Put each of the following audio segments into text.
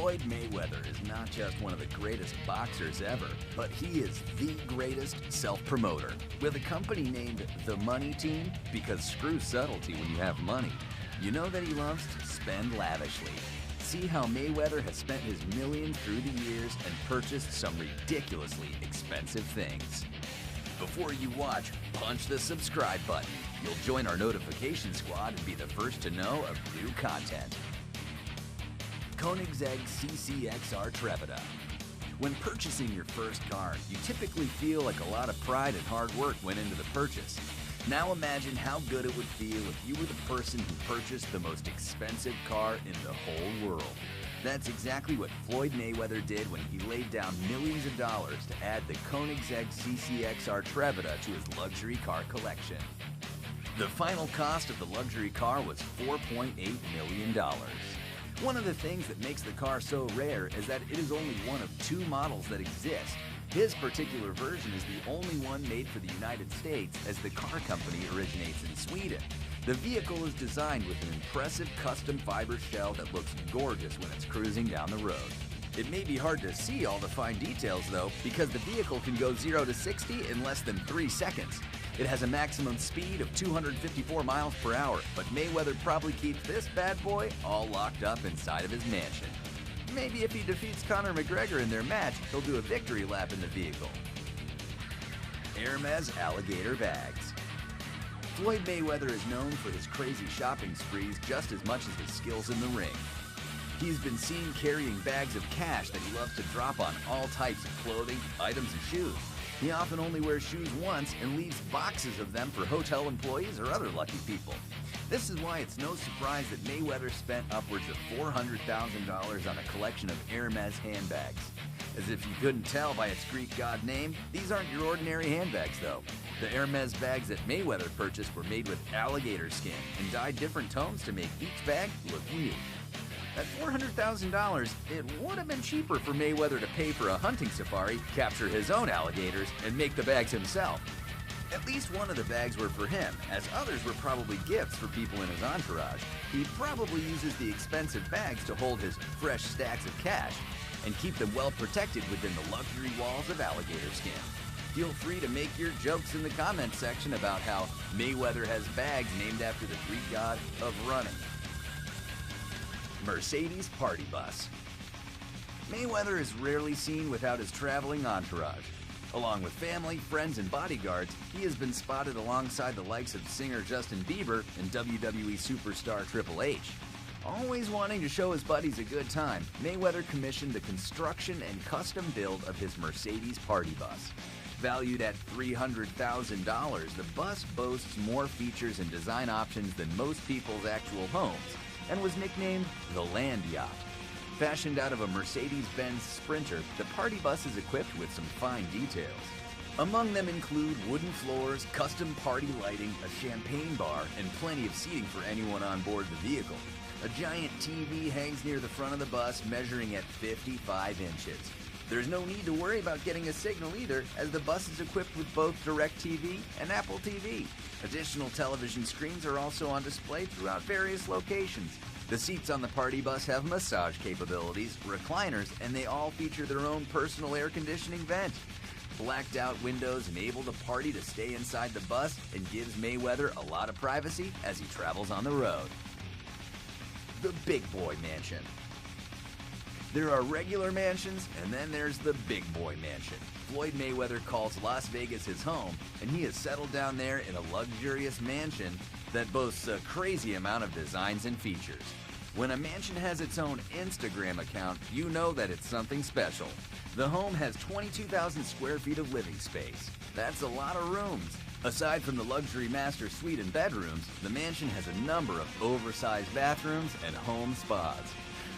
Floyd Mayweather is not just one of the greatest boxers ever, but he is the greatest self-promoter. With a company named The Money Team, because screw subtlety when you have money, you know that he loves to spend lavishly. See how Mayweather has spent his millions through the years and purchased some ridiculously expensive things. Before you watch, punch the subscribe button. You'll join our notification squad and be the first to know of new content. Koenigsegg CCXR Trevita. When purchasing your first car, you typically feel like a lot of pride and hard work went into the purchase. Now imagine how good it would feel if you were the person who purchased the most expensive car in the whole world. That's exactly what Floyd Mayweather did when he laid down millions of dollars to add the Koenigsegg CCXR Trevita to his luxury car collection. The final cost of the luxury car was $4.8 million. One of the things that makes the car so rare is that it is only one of two models that exist. His particular version is the only one made for the United States, as the car company originates in Sweden. The vehicle is designed with an impressive custom fiber shell that looks gorgeous when it's cruising down the road. It may be hard to see all the fine details though, because the vehicle can go 0 to 60 in less than 3 seconds. It has a maximum speed of 254 miles per hour, but Mayweather probably keeps this bad boy all locked up inside of his mansion. Maybe if he defeats Conor McGregor in their match, he'll do a victory lap in the vehicle. Hermes alligator bags. Floyd Mayweather is known for his crazy shopping sprees just as much as his skills in the ring. He's been seen carrying bags of cash that he loves to drop on all types of clothing, items, and shoes. He often only wears shoes once and leaves boxes of them for hotel employees or other lucky people. This is why it's no surprise that Mayweather spent upwards of $400,000 on a collection of Hermes handbags. As if you couldn't tell by its Greek god name, these aren't your ordinary handbags though. The Hermes bags that Mayweather purchased were made with alligator skin and dyed different tones to make each bag look unique. At $400,000, it would have been cheaper for Mayweather to pay for a hunting safari, capture his own alligators, and make the bags himself. At least one of the bags were for him, as others were probably gifts for people in his entourage. He probably uses the expensive bags to hold his fresh stacks of cash and keep them well protected within the luxury walls of alligator skin. Feel free to make your jokes in the comments section about how Mayweather has bags named after the Greek god of running. Mercedes party bus. Mayweather is rarely seen without his traveling entourage. Along with family, friends, and bodyguards, he has been spotted alongside the likes of singer Justin Bieber and WWE superstar Triple H. Always wanting to show his buddies a good time, Mayweather commissioned the construction and custom build of his Mercedes party bus. Valued at $300,000, the bus boasts more features and design options than most people's actual homes, and was nicknamed the Land Yacht. Fashioned out of a Mercedes-Benz Sprinter, the party bus is equipped with some fine details. Among them include wooden floors, custom party lighting, a champagne bar, and plenty of seating for anyone on board the vehicle. A giant TV hangs near the front of the bus, measuring at 55 inches. There's no need to worry about getting a signal either, as the bus is equipped with both DirecTV and Apple TV. Additional television screens are also on display throughout various locations. The seats on the party bus have massage capabilities, recliners, and they all feature their own personal air conditioning vent. Blacked out windows enable the party to stay inside the bus and gives Mayweather a lot of privacy as he travels on the road. The Big Boy Mansion. There are regular mansions, and then there's the Big Boy Mansion. Floyd Mayweather calls Las Vegas his home, and he has settled down there in a luxurious mansion that boasts a crazy amount of designs and features. When a mansion has its own Instagram account, you know that it's something special. The home has 22,000 square feet of living space. That's a lot of rooms. Aside from the luxury master suite and bedrooms, the mansion has a number of oversized bathrooms and home spas.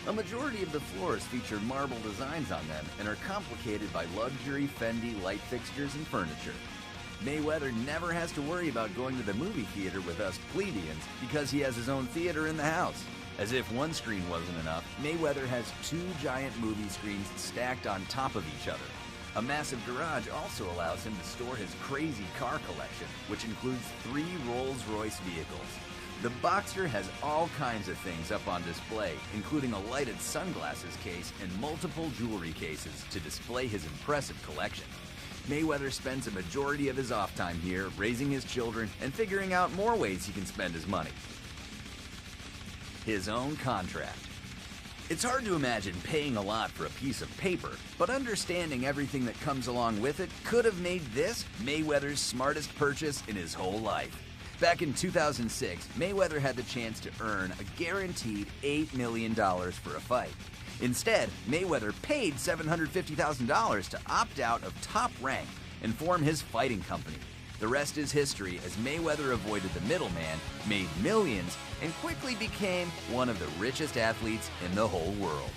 A majority of the floors feature marble designs on them and are complicated by luxury Fendi light fixtures and furniture. Mayweather never has to worry about going to the movie theater with us plebeians because he has his own theater in the house. As if one screen wasn't enough, Mayweather has 2 giant movie screens stacked on top of each other. A massive garage also allows him to store his crazy car collection, which includes 3 Rolls-Royce vehicles. The boxer has all kinds of things up on display, including a lighted sunglasses case and multiple jewelry cases to display his impressive collection. Mayweather spends a majority of his off time here raising his children and figuring out more ways he can spend his money. His own contract. It's hard to imagine paying a lot for a piece of paper, but understanding everything that comes along with it could have made this Mayweather's smartest purchase in his whole life. Back in 2006, Mayweather had the chance to earn a guaranteed $8 million for a fight. Instead, Mayweather paid $750,000 to opt out of Top Rank and form his fighting company. The rest is history as Mayweather avoided the middleman, made millions, and quickly became one of the richest athletes in the whole world.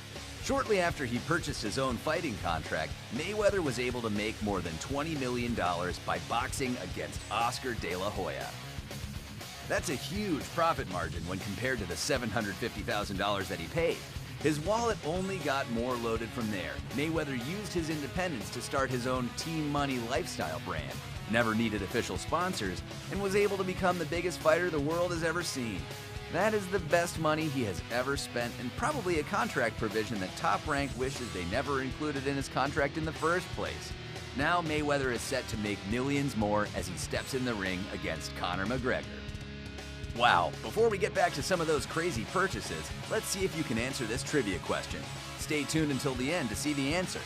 Shortly after he purchased his own fighting contract, Mayweather was able to make more than $20 million by boxing against Oscar De La Hoya. That's a huge profit margin when compared to the $750,000 that he paid. His wallet only got more loaded from there. Mayweather used his independence to start his own Team Money lifestyle brand, never needed official sponsors, and was able to become the biggest fighter the world has ever seen. That is the best money he has ever spent, and probably a contract provision that Top Rank wishes they never included in his contract in the first place. Now Mayweather is set to make millions more as he steps in the ring against Conor McGregor. Wow, before we get back to some of those crazy purchases, let's see if you can answer this trivia question. Stay tuned until the end to see the answer.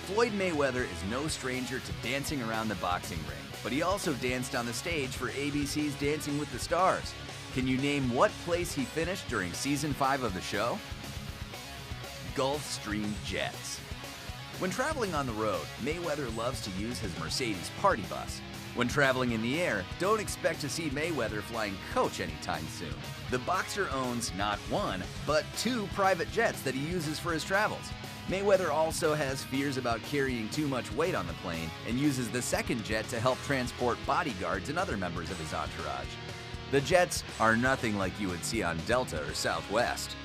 Floyd Mayweather is no stranger to dancing around the boxing ring, but he also danced on the stage for ABC's Dancing with the Stars. Can you name what place he finished during Season 5 of the show? Gulfstream Jets. When traveling on the road, Mayweather loves to use his Mercedes party bus. When traveling in the air, don't expect to see Mayweather flying coach anytime soon. The boxer owns not one, but 2 private jets that he uses for his travels. Mayweather also has fears about carrying too much weight on the plane and uses the second jet to help transport bodyguards and other members of his entourage. The jets are nothing like you would see on Delta or Southwest.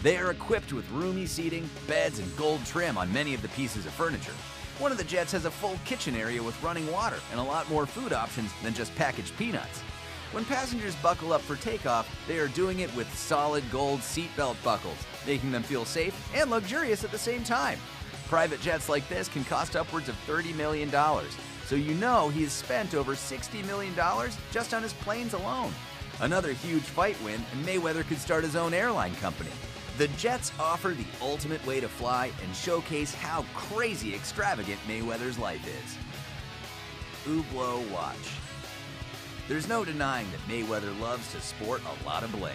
They are equipped with roomy seating, beds, and gold trim on many of the pieces of furniture. One of the jets has a full kitchen area with running water and a lot more food options than just packaged peanuts. When passengers buckle up for takeoff, they are doing it with solid gold seatbelt buckles, making them feel safe and luxurious at the same time. Private jets like this can cost upwards of $30 million, so you know he has spent over $60 million just on his planes alone. Another huge fight win, and Mayweather could start his own airline company. The jets offer the ultimate way to fly and showcase how crazy extravagant Mayweather's life is. Hublot watch. There's no denying that Mayweather loves to sport a lot of bling.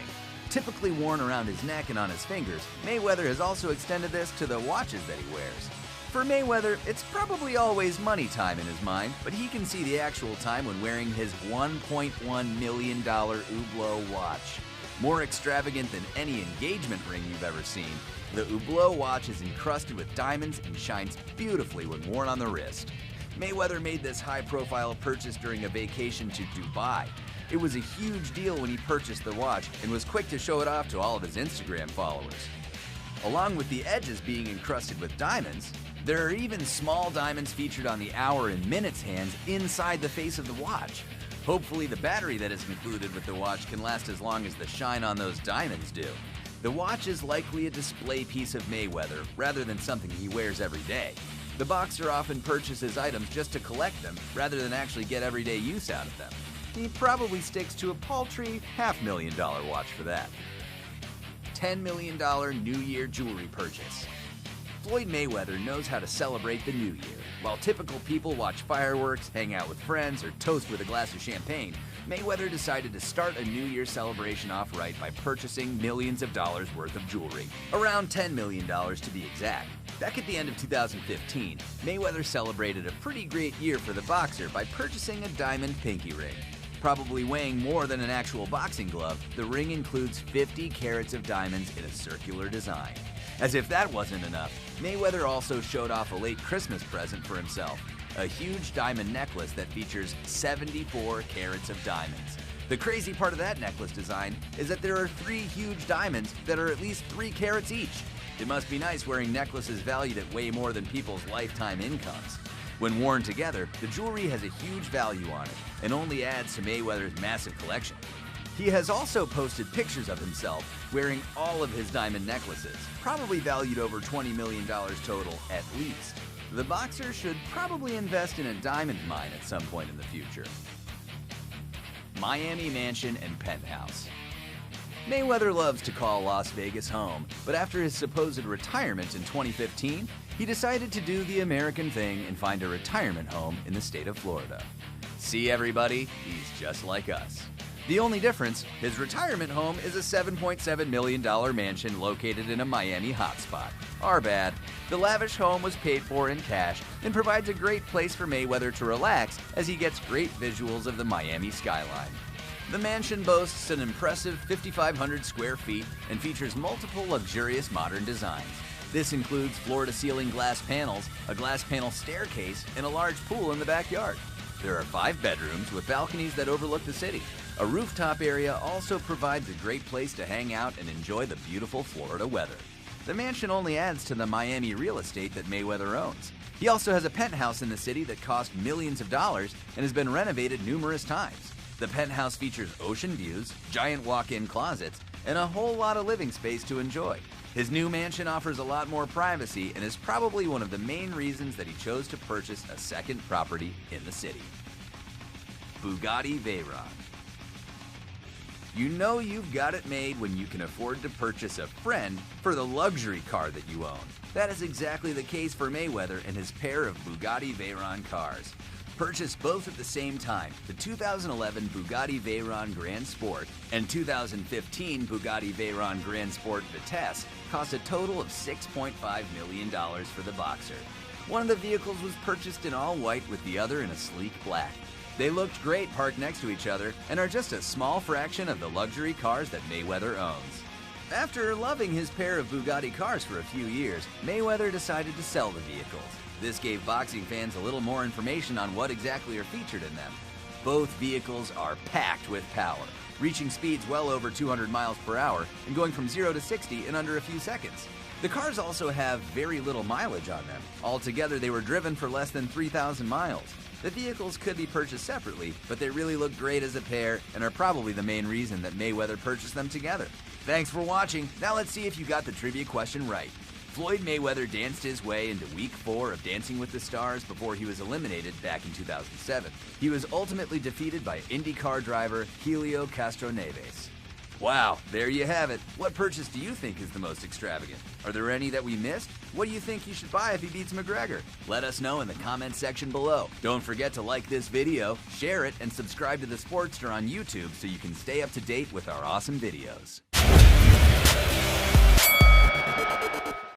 Typically worn around his neck and on his fingers, Mayweather has also extended this to the watches that he wears. For Mayweather, it's probably always money time in his mind, but he can see the actual time when wearing his $1.1 million Hublot watch. More extravagant than any engagement ring you've ever seen, the Hublot watch is encrusted with diamonds and shines beautifully when worn on the wrist. Mayweather made this high-profile purchase during a vacation to Dubai. It was a huge deal when he purchased the watch and was quick to show it off to all of his Instagram followers. Along with the edges being encrusted with diamonds, there are even small diamonds featured on the hour and minutes hands inside the face of the watch. Hopefully the battery that is included with the watch can last as long as the shine on those diamonds do. The watch is likely a display piece of Mayweather rather than something he wears every day. The boxer often purchases items just to collect them rather than actually get everyday use out of them. He probably sticks to a paltry $500,000 watch for that. $10 million New Year jewelry purchase. Floyd Mayweather knows how to celebrate the new year. While typical people watch fireworks, hang out with friends, or toast with a glass of champagne, Mayweather decided to start a New Year celebration off right by purchasing millions of dollars worth of jewelry. Around $10 million to be exact. Back at the end of 2015, Mayweather celebrated a pretty great year for the boxer by purchasing a diamond pinky ring. Probably weighing more than an actual boxing glove, the ring includes 50 carats of diamonds in a circular design. As if that wasn't enough, Mayweather also showed off a late Christmas present for himself, a huge diamond necklace that features 74 carats of diamonds. The crazy part of that necklace design is that there are 3 huge diamonds that are at least 3 carats each. It must be nice wearing necklaces valued at way more than people's lifetime incomes. When worn together, the jewelry has a huge value on it and only adds to Mayweather's massive collection. He has also posted pictures of himself wearing all of his diamond necklaces, probably valued over $20 million total at least. The boxer should probably invest in a diamond mine at some point in the future. Miami mansion and penthouse. Mayweather loves to call Las Vegas home, but after his supposed retirement in 2015, he decided to do the American thing and find a retirement home in the state of Florida. See everybody, he's just like us. The only difference, his retirement home is a $7.7 million mansion located in a Miami hotspot. Our bad. The lavish home was paid for in cash and provides a great place for Mayweather to relax as he gets great visuals of the Miami skyline. The mansion boasts an impressive 5,500 square feet and features multiple luxurious modern designs. This includes floor-to-ceiling glass panels, a glass panel staircase, and a large pool in the backyard. There are 5 bedrooms with balconies that overlook the city. A rooftop area also provides a great place to hang out and enjoy the beautiful Florida weather. The mansion only adds to the Miami real estate that Mayweather owns. He also has a penthouse in the city that cost millions of dollars and has been renovated numerous times. The penthouse features ocean views, giant walk-in closets, and a whole lot of living space to enjoy. His new mansion offers a lot more privacy and is probably one of the main reasons that he chose to purchase a second property in the city. Bugatti Veyron. You know you've got it made when you can afford to purchase a friend for the luxury car that you own. That is exactly the case for Mayweather and his pair of Bugatti Veyron cars. Purchased both at the same time, the 2011 Bugatti Veyron Grand Sport and 2015 Bugatti Veyron Grand Sport Vitesse cost a total of $6.5 million for the boxer. One of the vehicles was purchased in all white with the other in a sleek black. They looked great parked next to each other and are just a small fraction of the luxury cars that Mayweather owns. After loving his pair of Bugatti cars for a few years, Mayweather decided to sell the vehicles. This gave boxing fans a little more information on what exactly are featured in them. Both vehicles are packed with power, reaching speeds well over 200 miles per hour and going from 0 to 60 in under a few seconds. The cars also have very little mileage on them. Altogether, they were driven for less than 3,000 miles. The vehicles could be purchased separately, but they really look great as a pair and are probably the main reason that Mayweather purchased them together. Thanks for watching. Now let's see if you got the trivia question right. Floyd Mayweather danced his way into Week 4 of Dancing with the Stars before he was eliminated back in 2007. He was ultimately defeated by IndyCar driver Helio Castroneves. Wow, there you have it. What purchase do you think is the most extravagant? Are there any that we missed? What do you think he should buy if he beats McGregor? Let us know in the comments section below. Don't forget to like this video, share it, and subscribe to The Sportster on YouTube so you can stay up to date with our awesome videos.